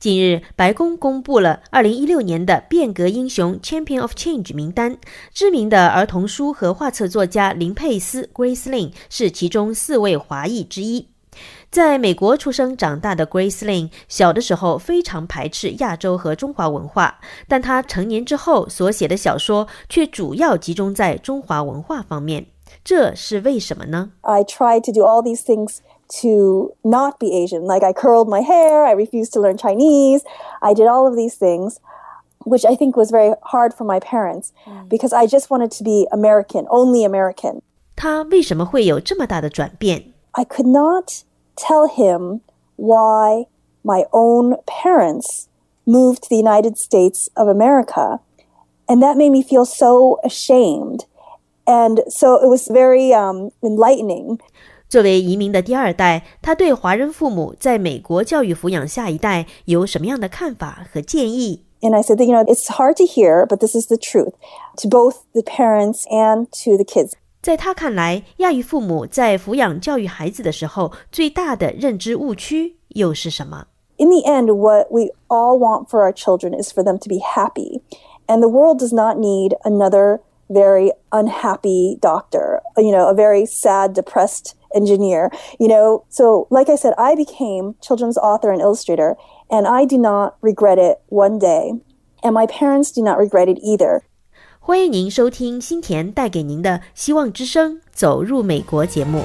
近日，白宫公布了2016年的变革英雄 Champion of Change 名单，知名的儿童书和画册作家林佩斯 Grace Lin 是其中4位华裔之一。在美国出生长大的 Grace Lin 小的时候非常排斥亚洲和中华文化，但她成年之后所写的小说却主要集中在中华文化方面，这是为什么呢？ I tried to do all these things to not be Asian. Like I curled my hair, I refused to learn Chinese, I did all of these things, which I think was very hard for my parents because I just wanted to be American, only American. 他为什么会有这么大的转变？ I could not tell him why my own parents moved to the United States of America, and that made me feel so ashamed. And so it was very enlightening. 作为移民的第二代，他对华人父母在美国教育抚养下一代有什么样的看法和建议？ And I said that, it's hard to hear, but this is the truth to both the parents and to the kids. 在他看来，亚裔父母在抚养教育孩子的时候，最大的认知误区又是什么？ In the end, what we all want for our children is for them to be happy. And the world does not need another very unhappy doctor, a very sad, depressed engineer, So like I said, I became children's author and illustrator, and I do not regret it one day. And my parents do not regret it either. 欢迎您收听新田带给您的希望之声走入美国节目。